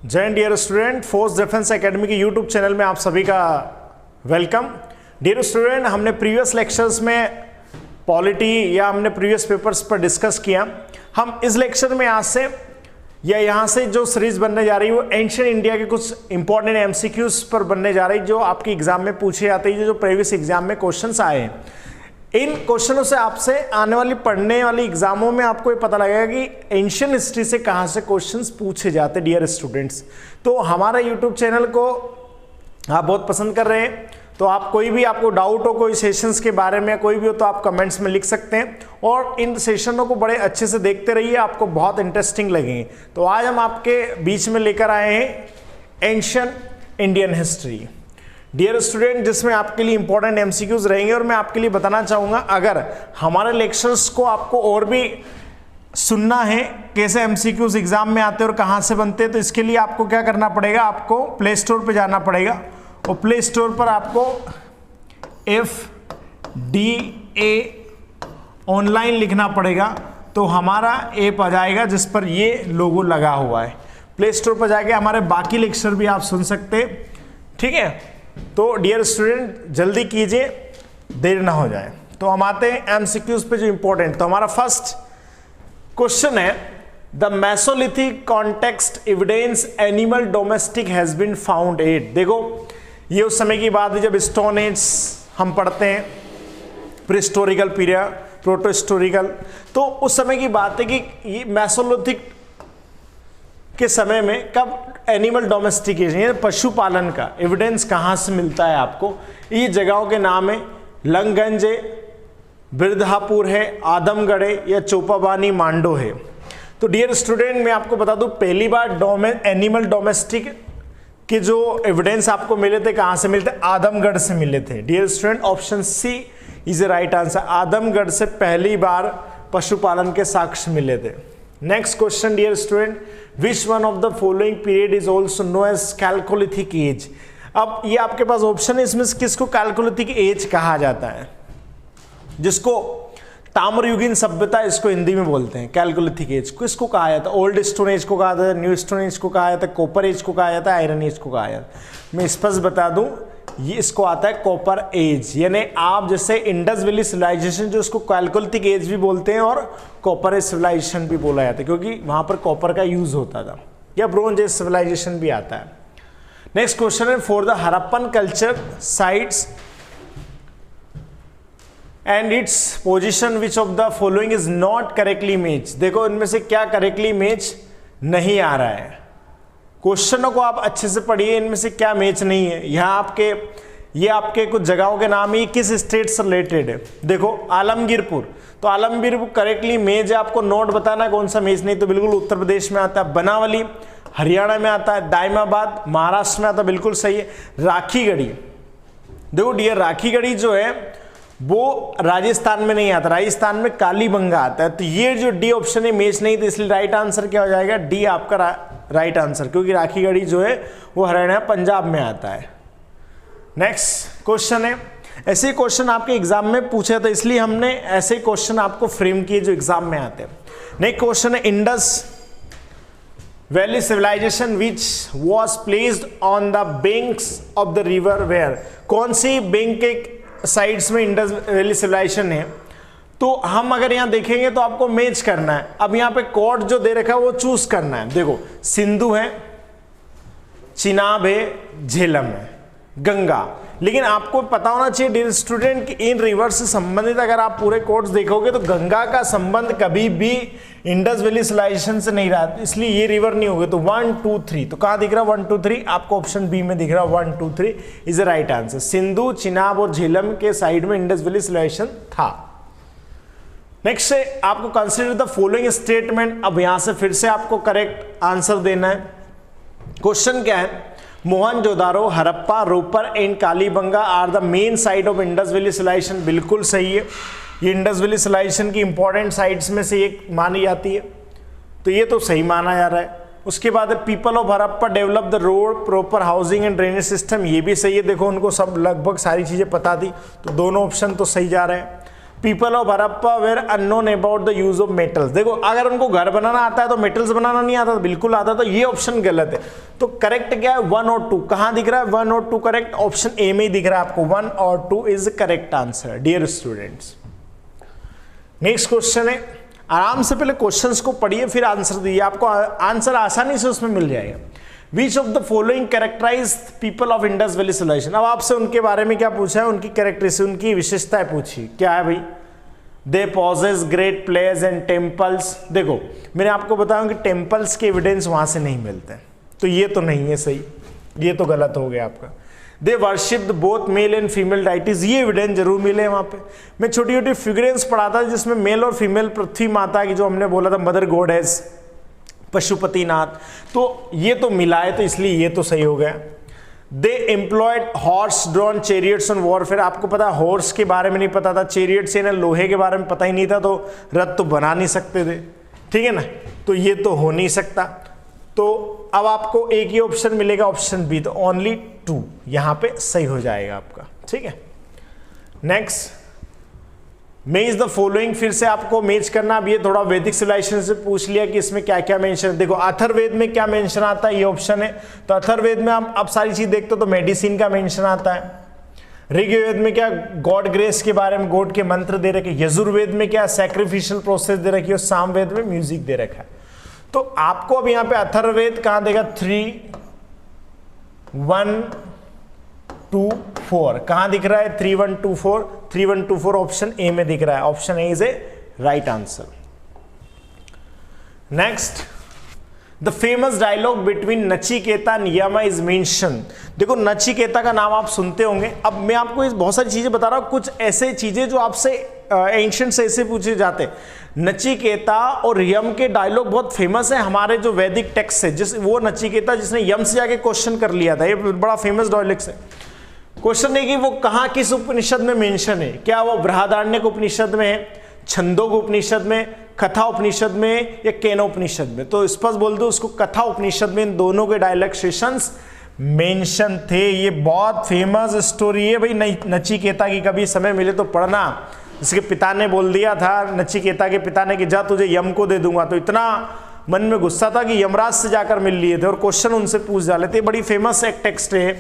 जय हिंद dear student, Force Defence Academy के यूट्यूब चैनल में आप सभी का वेलकम। डियर स्टूडेंट, हमने प्रीवियस लेक्चर्स में पॉलिटी या हमने प्रीवियस पेपर्स पर डिस्कस किया। हम इस लेक्चर में आज से या यहाँ से जो सीरीज बनने जा रही है वो एंशिएंट इंडिया के कुछ इंपॉर्टेंट एमसीक्यूज पर बनने जा रही है जो आपके एग्जाम में पूछे जाते हैं, जो प्रीवियस एग्जाम में क्वेश्चंस आए हैं। इन क्वेश्चनों से आपसे आने वाली पढ़ने वाली एग्जामों में आपको ये पता लगेगा कि एंशिएंट हिस्ट्री से कहाँ से क्वेश्चंस पूछे जाते हैं। डियर स्टूडेंट्स, तो हमारे यूट्यूब चैनल को आप बहुत पसंद कर रहे हैं, तो आप कोई भी आपको डाउट हो कोई सेशंस के बारे में कोई भी हो तो आप कमेंट्स में लिख सकते हैं और इन सेशनों को बड़े अच्छे से देखते रहिए, आपको बहुत इंटरेस्टिंग लगेंगे। तो आज हम आपके बीच में लेकर आए हैं ancient Indian history. Dear student, जिसमें आपके लिए इंपॉर्टेंट एमसीक्यूज रहेंगे और मैं आपके लिए बताना चाहूँगा, अगर हमारे लेक्चर्स को आपको और भी सुनना है कैसे एमसीक्यूज एग्जाम में आते हैं और कहाँ से बनते हैं, तो इसके लिए आपको क्या करना पड़ेगा, आपको प्ले स्टोर पे जाना पड़ेगा और प्ले स्टोर पर आपको FDA ऑनलाइन लिखना पड़ेगा, तो हमारा ऐप आ जाएगा जिस पर ये लोगो लगा हुआ है। प्ले स्टोर पर जाके हमारे बाकी लेक्चर भी आप सुन सकते हैं, ठीक है। तो डियर स्टूडेंट, जल्दी कीजिए, देर ना हो जाए। तो हम आते हैं एमसीक्यूज पे जो इंपॉर्टेंट। तो हमारा फर्स्ट क्वेश्चन है, the Mesolithic context evidence animal domestic has been found at. देखो, ये उस समय की बात है जब स्टोन एज हम पढ़ते हैं, प्रीहिस्टोरिकल पीरियड, प्रोटोहिस्टोरिकल, तो उस समय की बात है कि ये मेसोलिथिक के समय में कब एनिमल डोमेस्टिकेशन यानी पशुपालन का एविडेंस कहाँ से मिलता है आपको। ये जगहों के नाम है लंगगंज है, बिरधापुर है, आदमगढ़ है या चोपाबानी मांडो है। तो डियर स्टूडेंट, मैं आपको बता दूं, पहली बार एनिमल डोमेस्टिक के जो एविडेंस आपको मिले थे कहाँ से मिले थे, आदमगढ़ से मिले थे। Dear student, option C is the right answer. Adamgarh से पहली बार पशुपालन के साक्ष्य मिले थे। Next question dear student, which one of the following period is also know as Chalcolithic age. अब ये आपके पास ऑप्शन है, इसमें किसको कैलकोलिथिक एज कहा जाता है, जिसको ताम्रयुगीन सभ्यता इसको हिंदी में बोलते हैं। कैलकोलिथिक एज किसको कहा जाता है, ओल्ड स्टोन एज को कहा जाता है, न्यू स्टोन एज को कहा जाता है, कॉपर एज को कहा जाता है, आयरन एज को कहा जाता है। मैं स्पष्ट बता दूं, ये इसको आता है कॉपर एज, यानी आप जैसे इंडस वैली सिविलाइजेशन जो इसको कैलकोलिथिक एज भी बोलते हैं और कॉपर एज सिविलाइजेशन भी बोला जाता है, क्योंकि वहां पर कॉपर का यूज होता था, या ब्रोंज एज सिविलाइजेशन भी आता है। नेक्स्ट क्वेश्चन है, for the Harappan culture sites and its position which of the following is not correctly match. देखो, इनमें से क्या करेक्टली मैच नहीं आ रहा है। क्वेश्चनों को आप अच्छे से पढ़िए, इनमें से क्या मैच नहीं है। यहाँ ये आपके कुछ जगहों के नाम ही किस स्टेट से रिलेटेड है। देखो, आलमगीरपुर, तो आलमगीरपुर करेक्टली मैच है, आपको नोट बताना कौन सा मैच नहीं, तो बिल्कुल उत्तर प्रदेश में आता है। बनावली हरियाणा में आता है, दाइमाबाद महाराष्ट्र में आता है, बिल्कुल सही है। राखीगढ़ी, देखो डियर, राखीगढ़ी जो है वो राजस्थान में नहीं आता, राजस्थान में कालीबंगा आता है। तो ये जो डी ऑप्शन है मैच नहीं, तो इसलिए राइट आंसर क्या हो जाएगा, डी आपका राइट आंसर, क्योंकि राखीगढ़ी जो है वो हरियाणा पंजाब में आता है। नेक्स्ट क्वेश्चन है, ऐसे क्वेश्चन आपके एग्जाम में पूछे, तो इसलिए हमने ऐसे क्वेश्चन आपको फ्रेम किए जो एग्जाम में आते हैं। नेक्स्ट क्वेश्चन है, Indus Valley Civilisation which was placed on the banks of the river where. कौन सी बैंक के साइड्स में इंडस वैली सिविलाइजेशन है, तो हम अगर यहां देखेंगे तो आपको मैच करना है। अब यहां पे कोड जो दे रखा है वो चूज करना है। देखो, सिंधु है, चिनाब है, झेलम है, गंगा। लेकिन आपको पता होना चाहिए डियर स्टूडेंट कि इन रिवर से संबंधित अगर आप पूरे कोड्स देखोगे तो गंगा का संबंध कभी भी इंडस वैली सिविलाइजेशन से नहीं रहा, इसलिए ये रिवर नहीं होगी। तो 1 2 3, तो कहां दिख रहा है 1 2 3, आपको ऑप्शन बी में दिख रहा है 1 2 3 is the right answer. Sindhu, Chenab और झेलम के साइड में इंडस वैली सिविलाइजेशन था। नेक्स्ट है, आपको कंसीडर द फॉलोइंग स्टेटमेंट। अब यहां से फिर से आपको करेक्ट आंसर देना है। क्वेश्चन क्या है, Mohenjodaro, Harappa, Ropar and Kalibangan are the main site of Indus Valley Civilisation. बिल्कुल सही है, ये इंडस वैली सिविलाइजेशन की इंपॉर्टेंट साइट्स में से एक मानी जाती है, तो ये तो सही माना जा रहा है। उसके बाद people of Harappa develop the road, proper housing and drainage system, ये भी सही है। देखो, उनको सब लगभग सारी चीजें पता थी, तो दोनों ऑप्शन तो सही जा रहे हैं। People of Harappa were unknown about the use of metals. देखो अगर उनको घर बनाना आता है तो मेटल्स बनाना नहीं आता, तो बिल्कुल आता, तो ये ऑप्शन गलत है। तो करेक्ट क्या है 1 और 2, कहां दिख रहा है 1 और 2 करेक्ट, ऑप्शन ए में ही दिख रहा है आपको 1 और 2 is correct answer dear students. Next question है, आराम से पहले क्वेश्चंस को पढ़िए फिर आंसर दीजिए, आपको आंसर आसानी से उसमें मिल जाएगा। Which of the following characterized people of Indus Valley Civilization? अब आपसे उनके बारे में क्या पूछा है, उनकी कैरेक्टरिस्टिक, उनकी विशेषताएं पूछी, क्या है भाई? They possess great places and temples। देखो मैंने आपको बताया कि टेम्पल्स के एविडेंस वहां से नहीं मिलते हैं, तो ये तो नहीं है सही, ये तो गलत हो गया आपका। They worshipped both male and female deities, ये एविडेंस जरूर मिले वहां पे। मैं छोटी छोटी फिगरेंस पढ़ाता था जिसमें मेल और फीमेल पृथ्वी माता की, जो हमने बोला था मदर गॉडेस पशुपतिनाथ, तो ये तो मिला है, तो इसलिए ये तो सही हो गया। They employed horse drawn chariots on warfare. आपको पता हॉर्स के बारे में नहीं पता था, चैरियट्स यानी लोहे के बारे में पता ही नहीं था, तो रथ तो बना नहीं सकते थे, ठीक है ना, तो ये तो हो नहीं सकता। तो अब आपको एक ही ऑप्शन मिलेगा, ऑप्शन बी, तो ओनली 2 यहां पे सही हो जाएगा आपका, ठीक है। नेक्स्ट, मेज द फॉलोइंग, फिर से आपको मेज करना। अब ये थोड़ा वैदिक सिविलाइजेशन से पूछ लिया कि इसमें क्या क्या मेंशन है। देखो अथर्ववेद में क्या मेंशन आता है, ये ऑप्शन है, तो अथर्ववेद में आप सारी चीज देखते हो तो मेडिसिन का मेंशन आता है। ऋग्वेद में क्या गॉड ग्रेस के बारे में, गॉड के मंत्र दे रखे। यजुर्वेद में क्या सैक्रिफिशियल प्रोसेस दे रखी है, सामवेद में म्यूजिक दे रखा है। तो आपको अब यहां पे अथर्ववेद कहां देगा, 3 1 2 4 कहां दिख रहा है, 3 1 2 4, 3 1 2 4 ऑप्शन ए में दिख रहा है, option A is a right answer. Next, the famous dialogue between Nachiketa and Yama is mention. देखो नचिकेता का नाम आप सुनते होंगे। अब मैं आपको इस बहुत सारी चीजें बता रहा हूं, कुछ ऐसे चीजें जो आपसे एंशिएंट से ऐसे पूछे जाते। नचिकेता और यम के डायलॉग बहुत फेमस है हमारे जो वैदिक टेक्स्ट है, जिस वो नचिकेता जिसने यम से जाके क्वेश्चन कर लिया था, ये बड़ा फेमस डायलॉग है। क्वेश्चन है कि वो कहां किस उपनिषद में मेंशन है, क्या वो बृहदारण्यक उपनिषद में है, छंदोग उपनिषद में, कथा उपनिषद में या केनोपनिषद में। तो स्पष्ट बोल दो उसको, कथा उपनिषद में इन दोनों के डायलॉग सेशंस मेंशन थे। ये बहुत फेमस स्टोरी है भाई नचिकेता की, कभी समय मिले तो पढ़ना। इसके पिता ने बोल दिया था, नचिकेता के पिता ने, कि जा तुझे यम को दे दूंगा, तो इतना मन में गुस्सा था कि यमराज से जाकर मिल लिए थे और क्वेश्चन उनसे पूछ डाले थे। बड़ी फेमस एक टेक्स्ट है,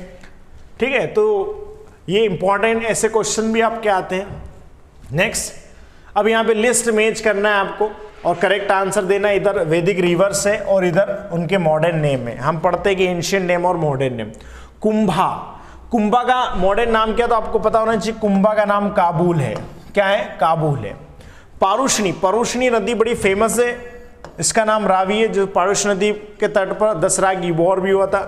ठीक है, तो ये इंपॉर्टेंट ऐसे क्वेश्चन भी आपके आते हैं। नेक्स्ट, अब यहाँ पे लिस्ट मैच करना है आपको और करेक्ट आंसर देना। इधर वैदिक रिवर्स है और इधर उनके मॉडर्न नेम है। हम पढ़ते हैं कि एंशिएंट नेम और मॉडर्न नेम। कुंभा, कुंभा का मॉडर्न नाम क्या, तो आपको पता होना चाहिए, कुंभा का नाम काबुल है। क्या है, काबुल है। पारुष्णी, पारुष्णी नदी बड़ी फेमस है, इसका नाम रावी है, जो पारुष नदी के तट पर दसरागी वॉर भी हुआ था।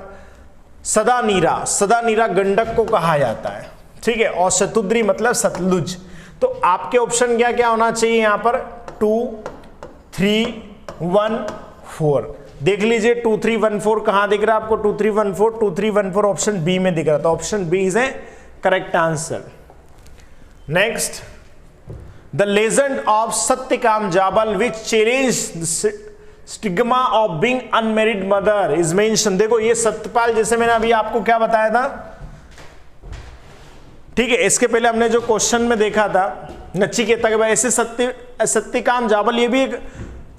सदा नीरा, सदा नीरा गंडक को कहा जाता है, ठीक है, और शतुद्री मतलब सतलुज। तो आपके ऑप्शन क्या क्या होना चाहिए यहाँ पर, 2 3 1 4 देख लीजिए। 2 3 1 4 कहां दिख रहा है आपको, 2 3 1 4, 2 3 1 4 ऑप्शन बी में दिख रहा था, option B is a correct answer. Next, the legend of Satyakama Jabala which challenge stigma of being unmarried mother is mention. देखो ये सत्यपाल, जैसे मैंने अभी आपको क्या बताया था, ठीक है, इसके पहले हमने जो क्वेश्चन में देखा था नचिकेता के बाद, ऐसे सत्यकाम जाबल ये भी एक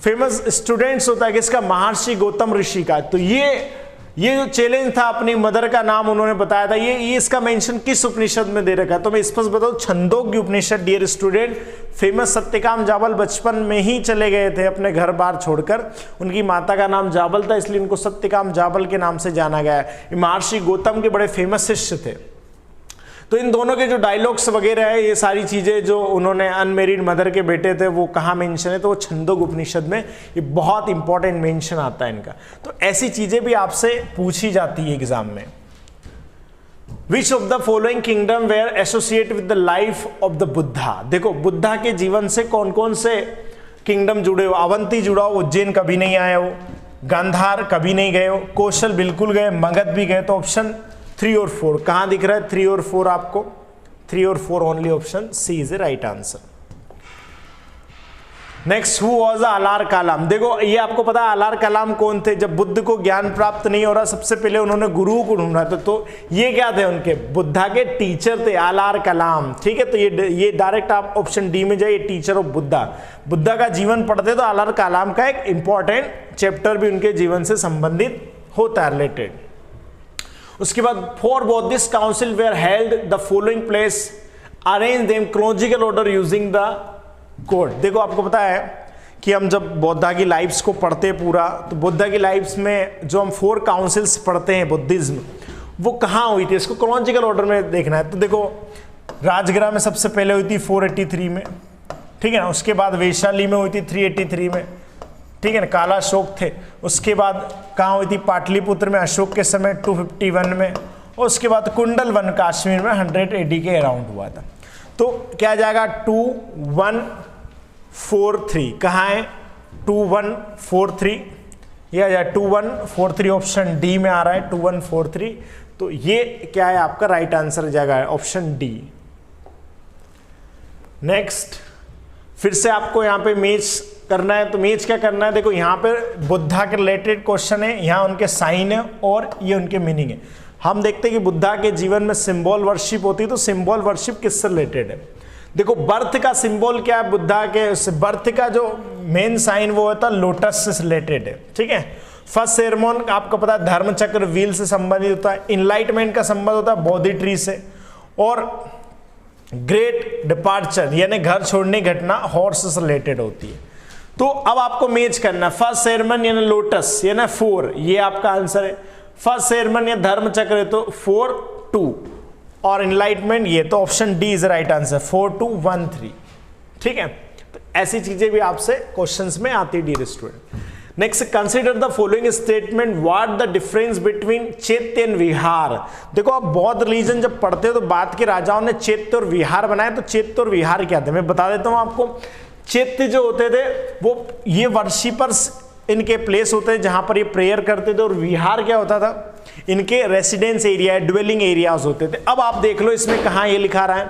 फेमस स्टूडेंट्स होता है किसका, महर्षि गौतम ऋषि का। तो ये जो चैलेंज था, अपनी मदर का नाम उन्होंने बताया था, ये इसका मेंशन किस उपनिषद में दे रखा है, तो मैं स्पष्ट बताऊं, छंदोग्य उपनिषद dear student. Famous Satyakam Jabal बचपन में ही चले गए थे अपने घर बार छोड़कर, उनकी माता का नाम जाबल था, इसलिए इनको सत्यकाम जाबल के नाम से जाना गया है। महर्षि गौतम के बड़े फेमस शिष्य थे। तो इन दोनों के जो डायलॉग्स वगैरह है, ये सारी चीज़ें जो उन्होंने अनमेरिड मदर के बेटे थे, वो कहाँ मेंशन है, तो वो छंदोग उपनिषद में, ये बहुत इंपॉर्टेंट मेंशन आता है इनका। तो ऐसी चीज़ें भी आपसे पूछी जाती है एग्जाम में। Which of the following kingdom were associate with the life of the Buddha. देखो बुद्धा के जीवन से कौन कौन से किंगडम जुड़े हो, अवंती जुड़ा हो, उज्जैन कभी नहीं आए हो, गांधार कभी नहीं गए हो, कौशल बिल्कुल गए, मगध भी गए। तो ऑप्शन 3 और 4 कहां दिख रहा है, 3 और 4 आपको, 3 और 4 only, option C is a right answer. Next, who was Alara Kalama. देखो ये आपको पता है अलार कलाम कौन थे? जब बुद्ध को ज्ञान प्राप्त नहीं हो रहा सबसे पहले उन्होंने गुरु को ढूंढा था, तो ये क्या थे? उनके बुद्धा के टीचर थे अलार कलाम। ठीक है, तो ये डायरेक्ट आप ऑप्शन डी में जाइए, टीचर ऑफ बुद्धा। बुद्धा का जीवन पढ़ते तो अलार कलाम का एक इंपॉर्टेंट चैप्टर भी उनके जीवन से संबंधित होता है, रिलेटेड। उसके बाद for Buddhist council where held the following place, arrange them chronological order using the code. देखो आपको पता है कि हम जब बुद्धा की लाइफ्स को पढ़ते हैं पूरा, तो बुद्धा की लाइफ्स में जो हम 4 काउंसिल्स पढ़ते हैं बुद्धिज्म, वो कहाँ हुई थी, इसको क्रोनोलॉजिकल ऑर्डर में देखना है। तो देखो राजगृह में सबसे पहले हुई थी 483 में, ठीक है ना। उसके बाद वैशाली में हुई थी 383 में, ठीक है ना, काला अशोक थे। उसके बाद कहाँ हुई थी? पाटलिपुत्र में अशोक के समय 251 में। और उसके बाद कुंडल वन कश्मीर में 100 AD के अराउंड हुआ था। तो क्या जाएगा? 2143 कहाँ है? 2143, यह आ जाए 2143, ऑप्शन डी में आ रहा है 2143। तो ये क्या है आपका राइट आंसर जाएगा ऑप्शन डी। नेक्स्ट, फिर से आपको यहाँ पे मैच करना है। तो मैच क्या करना है? देखो यहाँ पे बुद्धा के रिलेटेड क्वेश्चन है, यहाँ उनके साइन है और ये उनके मीनिंग है। हम देखते हैं कि बुद्धा के जीवन में सिंबल वर्शिप होती है, तो सिंबल वर्शिप किससे रिलेटेड है? देखो बर्थ का सिंबल क्या है? बुद्धा के बर्थ का जो मेन साइन वो होता है लोटस से रिलेटेड है, ठीक है। फर्स्ट सेरेमन आपको पता है धर्म चक्र व्हील से संबंधित होता है। इनलाइटमेंट का संबंध होता है बोधि ट्री से। और ग्रेट डिपार्चर यानी घर छोड़ने की घटना हॉर्स से रिलेटेड होती है। तो अब आपको मैच करना, फर्स्ट सेरेमन यानी लोटस यानी 4, ये आपका आंसर है। फर्स्ट सेरेमन या धर्म चक्र है तो 4, 2 और इनलाइटमेंट ये, तो option D is right answer 4213, ठीक है। तो ऐसी चीजें भी आपसे क्वेश्चंस में आती है dear student. Next, consider the following statement, what the difference between chaitya and vihara. देखो आप बौद्ध रिलीजन जब पढ़ते हो तो बाद के राजाओं ने चैत्य और विहार बनाए, तो चैत्य और विहार क्या थे मैं बता देता हूं आपको। चैत्य जो होते थे वो ये वर्शिपर्स इनके प्लेस होते हैं जहां पर ये प्रेयर करते थे, और विहार क्या होता था? इनके रेसिडेंस एरिया, ड्वेलिंग एरियाज होते थे। अब आप देख लो इसमें कहाँ ये लिखा रहा है,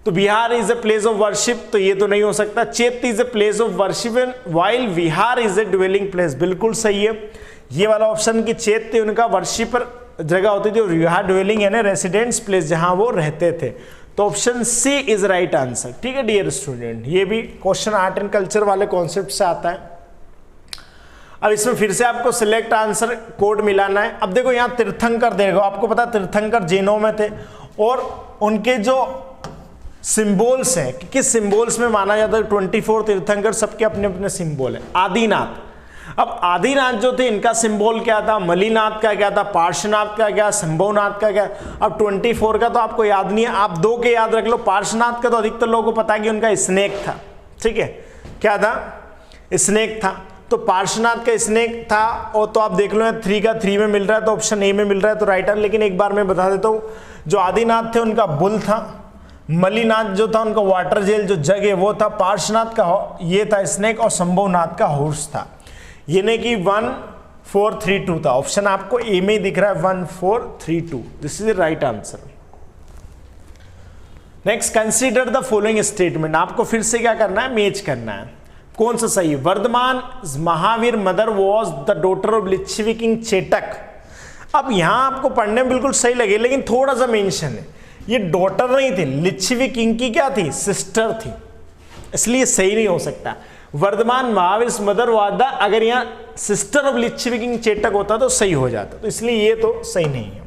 तो vihara is a place of worship, तो ये तो नहीं हो सकता। Chaitya is a place of worship and while vihara is a dwelling place, बिल्कुल सही है ये वाला ऑप्शन की चैत्य उनका वर्शिपर जगह होती थी और विहार ड्वेलिंग यानी रेसिडेंस प्लेस जहां वो रहते थे। तो option C is right answer, ठीक है डियर स्टूडेंट। ये भी क्वेश्चन आर्ट एंड कल्चर वाले कॉन्सेप्ट से आता है। अब इसमें फिर से आपको सिलेक्ट आंसर कोड मिलाना है। अब देखो यहाँ तीर्थंकर, देखो आपको पता तीर्थंकर जैनों में थे और उनके जो सिंबल्स हैं कि किस सिंबल्स में माना जाता है 24 तीर्थंकर, सबके अपने अपने सिंबल है। आदिनाथ, अब आदिनाथ जो थे इनका सिंबल क्या था? मलिनाथ का क्या था? पार्श्वनाथ का क्या? संभवनाथ का क्या? अब 24 का तो आपको याद नहीं है, आप 2 के याद रख लो। पार्श्वनाथ का तो अधिकतर लोगों को पता है कि उनका स्नेक था, ठीक है। क्या था? स्नेक था। तो पार्श्वनाथ का स्नेक था, और तो आप देख लो 3 का 3 में मिल रहा है, तो ऑप्शन ए में मिल रहा है, तो राइट आंसर। लेकिन एक बार मैं बता देता हूँ, जो आदिनाथ थे उनका बुल था, मलिनाथ जो था उनका वाटर जेल जो जग है वो था, पार्श्वनाथ का ये था स्नेक, और संभवनाथ का हॉर्स था। यानी कि 1432 था। ऑप्शन आपको ए में ही दिख रहा है 1432, this is the right answer. Next, consider the following statement. आपको फिर से क्या करना है? मैच करना है कौन सा सही है। Vardhaman Mahavira mother was the daughter of Lichchhavi king Chetaka. अब यहां आपको पढ़ने में बिल्कुल सही लगे, लेकिन थोड़ा सा मेंशन है, ये डॉटर नहीं थी, लिच्छवी किंग की क्या थी? सिस्टर थी, इसलिए सही नहीं हो सकता। Vardhaman Mahavira mother was the, अगर यहां sister of Lichchhavi king Chetaka होता तो सही हो जाता, तो इसलिए ये तो सही नहीं है।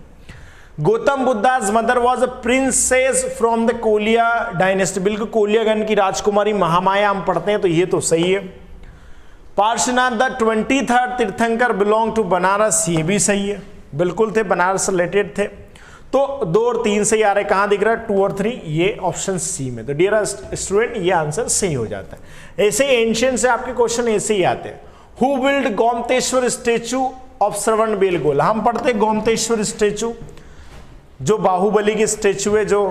Gautam Buddha's mother was a princess from the Koliya dynasty, बिल्कुल कोलियागण की राजकुमारी महामाया हम पढ़ते हैं, तो ये तो सही है। पार्श्वनाथ द 23rd तीर्थंकर बिलोंग टू बनारस, ये भी सही है, बिल्कुल थे, बनारस रिलेटेड थे। तो 2 और 3 से आ रहे, कहां दिख रहा है? 2 और 3, ये ऑप्शन सी में। तो डियर स्टूडेंट ये आंसर सही हो जाता है। ऐसे एंशियंट से आपके क्वेश्चन ऐसे ही आते हैं। Who build Gomateshwara statue of Shravana Belagola, हम पढ़ते गोमतेश्वर स्टेचू जो बाहुबली की स्टेचू है जो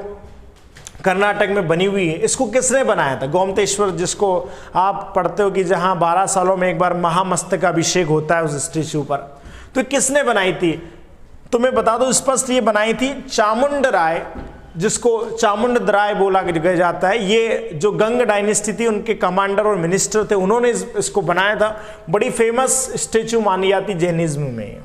कर्नाटक में बनी हुई है, इसको किसने बनाया था? गोमतेश्वर, जिसको आप पढ़ते हो कि जहां 12 सालों में एक बार महामस्तक अभिषेक होता है उस स्टेचू पर, तो किसने बनाई थी? तो मैं बता दूं स्पष्ट, ये बनाई थी चामुंड राय, जिसको चामुंडराय बोला गया जाता है, ये जो गंग डायनेस्टी थी उनके कमांडर और मिनिस्टर थे, उन्होंने इसको बनाया था। बड़ी फेमस स्टेचू मानी जाती जैनिज्म में,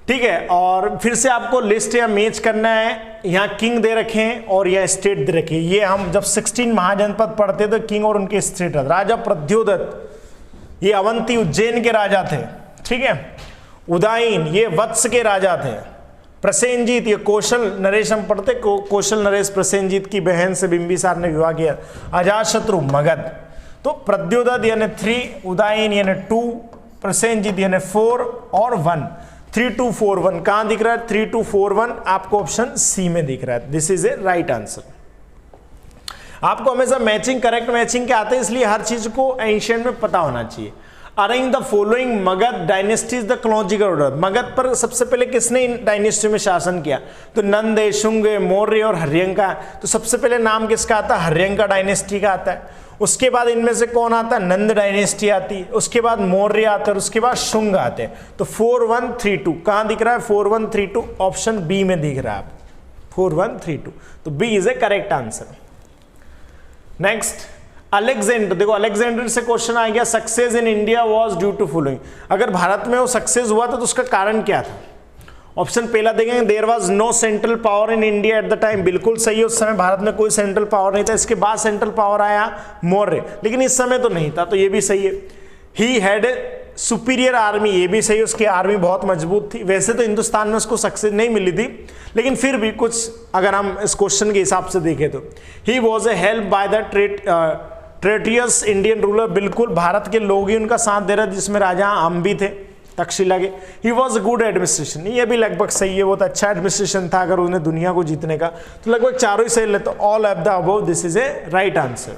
ठीक है। और फिर से आपको लिस्ट या मैच करना है, यहाँ किंग दे रखे हैं और यहाँ स्टेट दे रखे हैं। ये हम जब 16 महाजनपद पढ़ते तो किंग और उनके स्टेट, राजा प्रद्योदत्त ये अवंती उज्जैन के राजा थे, ठीक है। उदायन ये वत्स के राजा थे। प्रसेनजीत ये कौशल नरेश हम पढ़ते, कौशल नरेश प्रसेनजीत की बहन से बिंबिसार ने विवाह किया। अजातशत्रु मगध। तो प्रद्योदत्त यानी 3, उदायन यानी 2, प्रसेनजीत यानी 4 और 1, 3 2 4 1 कहां दिख रहा है? 3 2 4 1 आपको ऑप्शन सी में दिख रहा है। This is a right answer. आपको हमेशा मैचिंग, करेक्ट मैचिंग के आते हैं, इसलिए हर चीज को एंशिएंट में पता होना चाहिए। Arrange the following Magadh dynasty is the chronological order. Magadh पर सबसे पहले किसने इन डायनेस्टी में शासन किया? तो नंद, शुंग, मौर्य और हर्यंका। तो सबसे पहले नाम किसका आता है? हर्यंका डायनेस्टी का आता है। उसके बाद इनमें से कौन आता है? नंद डायनेस्टी आती है। उसके बाद मौर्य आता है और उसके बाद शुंग आते हैं। तो 4 1 3 2 कहां दिख रहा है? 4 1 3 2 ऑप्शन बी में दिख रहा है। 4 1 3 2 तो B is a correct answer. Next Alexander. देखो अलेक्जेंडर से क्वेश्चन आ गया, success in India was due to following. अगर भारत में वो सक्सेस हुआ था तो उसका कारण क्या था? ऑप्शन पहला देखेंगे, there was no central power in India at the time. बिल्कुल सही है, उस समय भारत में कोई सेंट्रल पावर नहीं था। इसके बाद सेंट्रल पावर आया मौर्य, लेकिन इस समय तो नहीं था, तो ये भी सही है। ही हैड सुपीरियर आर्मी, ये भी सही है, उसकी आर्मी बहुत मजबूत थी। वैसे तो हिंदुस्तान में उसको सक्सेस नहीं मिली थी, लेकिन फिर भी कुछ अगर हम इस क्वेश्चन के हिसाब से देखें तो he was a help by the traitorous Indian ruler. बिल्कुल भारत के लोग ही उनका साथ दे रहे थे, जिसमें राजा आम भी थे, तक्षशिला के। ही वॉज गुड एडमिनिस्ट्रेशन, ये भी लगभग सही है, बहुत अच्छा एडमिनिस्ट्रेशन था अगर उन्हें दुनिया को जीतने का। तो लगभग चारों ही सही लेते, all of the above, this is a right answer.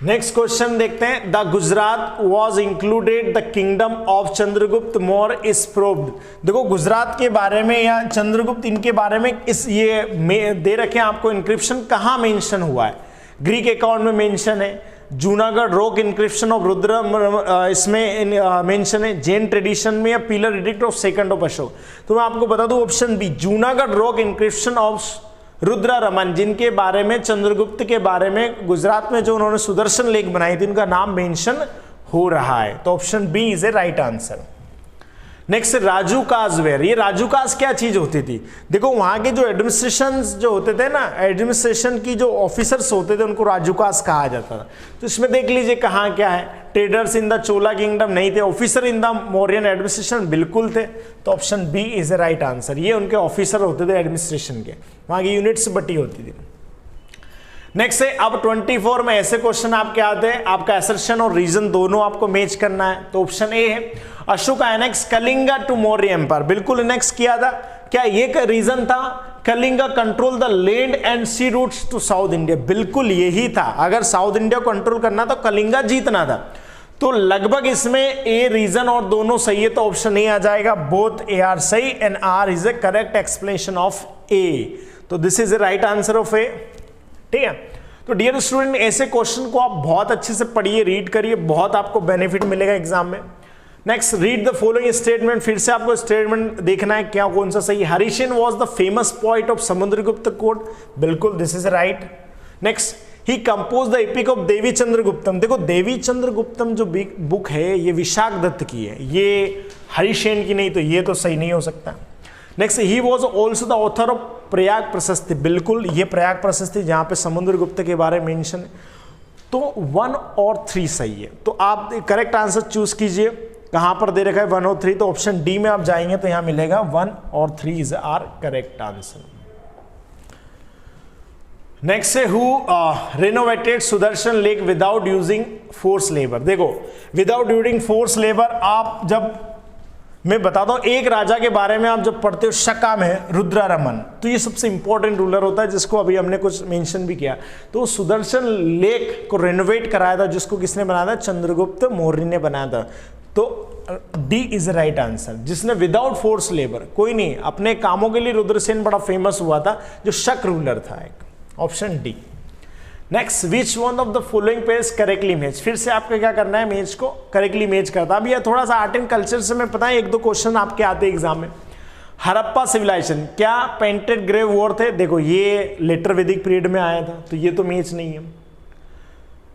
Next question देखते हैं, the Gujarat was included the kingdom of Chandragupta Maurya is proved. देखो गुजरात के बारे में या चंद्रगुप्त इनके बारे में इस ये दे रखे हैं आपको, इंक्रिप्शन कहाँ मेंशन हुआ है? ग्रीक अकाउंट में मेंशन है, Junagadh rock inscription of Rudra इसमें मेंशन है, जैन ट्रेडिशन में या pillar edict of second of Ashoka. तो मैं आपको बता दूं option B, Junagadh rock inscription of Rudradaman, जिनके बारे में चंद्रगुप्त के बारे में गुजरात में जो उन्होंने सुदर्शन लेक बनाई थी उनका नाम मेंशन हो रहा है। तो option B is a right answer. Next Raju काजवेर। ये राजू काज क्या चीज होती थी? देखो वहां के जो एडमिनिस्ट्रेशन जो होते थे ना, एडमिनिस्ट्रेशन की जो ऑफिसर्स होते थे उनको राजू काज कहा जाता था। तो इसमें देख लीजिए कहाँ क्या है, traders in the Chola kingdom नहीं थे, officer in the Mauryan administration बिल्कुल थे। तो option B is a right answer. ये उनके ऑफिसर होते थे एडमिनिस्ट्रेशन के, वहां की यूनिट्स बटी होती थी। नेक्स्ट है अब 24 में ऐसे क्वेश्चन आपके आते हैं, आपका असर्शन और रीजन दोनों आपको मैच करना है। तो ऑप्शन ए है, Ashoka annex Kalinga to Maurya empire. बिल्कुल एनेक्स किया था, क्या ये रीजन था? Kalinga control the land and sea routes to south India, बिल्कुल यही था। अगर साउथ इंडिया को कंट्रोल करना तो कलिंगा जीतना था। तो लगभग इसमें ए रीजन और दोनों सही है, तो ऑप्शन ए आ जाएगा। बोथ ए आर सही and R is a correct explanation of A. तो this is a right answer of A, ठीक है। तो डियर स्टूडेंट ऐसे क्वेश्चन को आप बहुत अच्छे से पढ़िए, रीड करिए, बहुत आपको बेनिफिट मिलेगा एग्जाम में। Next read the following statement. फिर से आपको स्टेटमेंट देखना है क्या कौन सा सही है। Harisena was the famous poet of Samudragupta court, बिल्कुल this is right. Next he compose the epic of Devi Chandraguptam. देखो देवी चंद्रगुप्तम जो बुक है ये विशाख दत्त की है, ये हरिसेन की नहीं, तो ये तो सही नहीं हो सकता। Next he was also the author of Prayag प्रशस्ति, बिल्कुल ये प्रयाग प्रशस्ति जहां पे समुद्रगुप्त के बारे में मेंशन है। तो 1 और 3 सही है, तो आप करेक्ट आंसर चूज कीजिए। कहां पर दे रखा है 1 और 3? तो ऑप्शन डी में आप जाएंगे तो यहां मिलेगा 1 और 3 is are correct answer. Next है who renovated Sudarshan lake without using force labour. देखो विदाउट यूजिंग फोर्स लेबर, आप जब मैं बताता हूं एक राजा के बारे में आप जब पढ़ते हो, शका में रुद्ररमन, तो ये सबसे इंपॉर्टेंट रूलर होता है जिसको अभी हमने कुछ मेंशन भी किया। तो सुदर्शन लेक को रेनोवेट कराया था, जिसको किसने बनाया था? चंद्रगुप्त मौर्य ने बनाया था। तो डी इज राइट आंसर, जिसने विदाउट फोर्स लेबर, कोई नहीं, अपने कामों के लिए रुद्रसेन बड़ा फेमस हुआ था, जो शक रूलर था एक। Option D. Next which one of the following page correctly match. फिर से आपको क्या करना है, मैच को करेक्टली मैच करता। अब ये थोड़ा सा आर्ट एंड कल्चर से मैं पता है 1-2 क्वेश्चन आपके आते हैं एग्जाम में। हड़प्पा सिविलाइजेशन क्या पेंटेड ग्रेव वॉर थे? देखो ये लेटर वैदिक पीरियड में आया था, तो ये तो मैच नहीं है।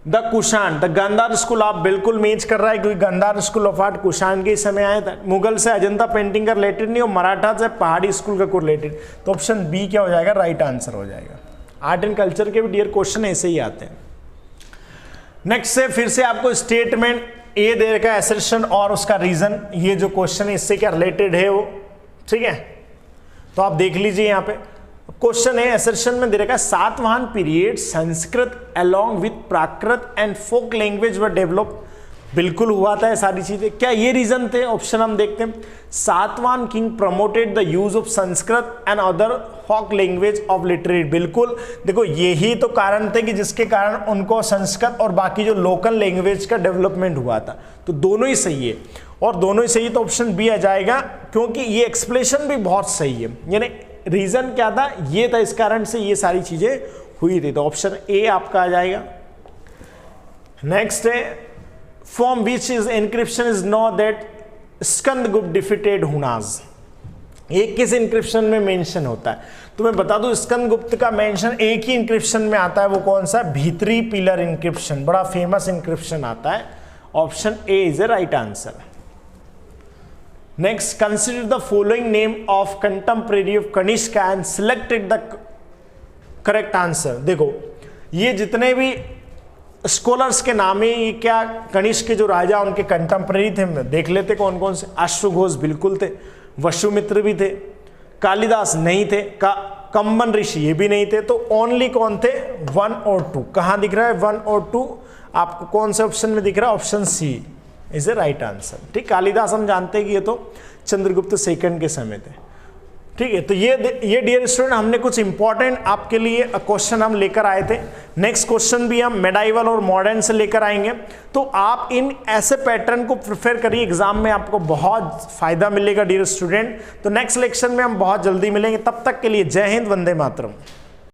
The Kushan, the Gandhara school आप बिल्कुल मैच कर रहा है, क्योंकि Gandhara school of art Kushan के समय आया था। मुगल से अजंता पेंटिंग का रिलेटेड नहीं, और मराठा से पहाड़ी स्कूल का कोई रिलेटेड, तो ऑप्शन बी क्या हो जाएगा? राइट आंसर हो जाएगा। आर्ट एंड कल्चर के भी डियर क्वेश्चन ऐसे ही आते हैं। नेक्स्ट से फिर से आपको स्टेटमेंट ए दे रखा है, असर्शन और उसका रीजन, ये जो क्वेश्चन है इससे क्या रिलेटेड है वो, ठीक है। तो आप देख लीजिए यहाँ पे क्वेश्चन है, असर्शन में दे रखा है Satavahana period Sanskrit along with Prakrit and folk language were develop. बिल्कुल हुआ था ये सारी चीजें, क्या ये रीजन थे? ऑप्शन हम देखते हैं, Satavahana king promoted the use of Sanskrit and other folk language of literary. बिल्कुल, देखो यही तो कारण थे कि जिसके कारण उनको संस्कृत और बाकी जो लोकल लैंग्वेज का डेवलपमेंट हुआ था। तो दोनों ही सही है, और दोनों ही सही, तो ऑप्शन बी आ जाएगा, क्योंकि ये एक्सप्लेनेशन भी बहुत सही है। यानी रीजन क्या था? ये था, इस कारण से ये सारी चीजें हुई थी, तो ऑप्शन ए आपका आ जाएगा। नेक्स्ट है, from which is inscription is know that Skandagupta defeated Hunas. ये किस इंक्रिप्शन में मेंशन होता है? तो मैं बता दूं, स्कंदगुप्त का मेंशन एक ही इंक्रिप्शन में आता है, वो कौन सा? भीतरी पिलर इंक्रिप्शन, बड़ा फेमस इंक्रिप्शन आता है। Option A is a right answer. Next, consider the following name of contemporary of Kanishka and selected the correct answer। देखो ये जितने भी स्कॉलर्स के नाम है, ये क्या कनिष्क के जो राजा उनके कंटेम्परेरी थे, देख लेते कौन कौन से। अश्वघोष बिल्कुल थे, वसुमित्र भी थे, कालिदास नहीं थे, कंबन ऋषि ये भी नहीं थे, तो ओनली कौन थे? 1 और 2। कहाँ दिख रहा है 1 और 2? आपको कौन से ऑप्शन में दिख रहा है? Option C is a right answer. ठीक, कालिदास हम जानते हैं कि ये तो चंद्रगुप्त सेकंड के समय थे। ठीक है, तो ये डियर स्टूडेंट हमने कुछ इंपॉर्टेंट आपके लिए क्वेश्चन हम लेकर आए थे। नेक्स्ट क्वेश्चन भी हम मेडाइवल और मॉडर्न से लेकर आएंगे, तो आप इन ऐसे पैटर्न को प्रिफर करिए, एग्जाम में आपको बहुत फायदा मिलेगा डियर स्टूडेंट। तो नेक्स्ट लेक्चर में हम बहुत जल्दी मिलेंगे, तब तक के लिए जय हिंद, वंदे मातरम।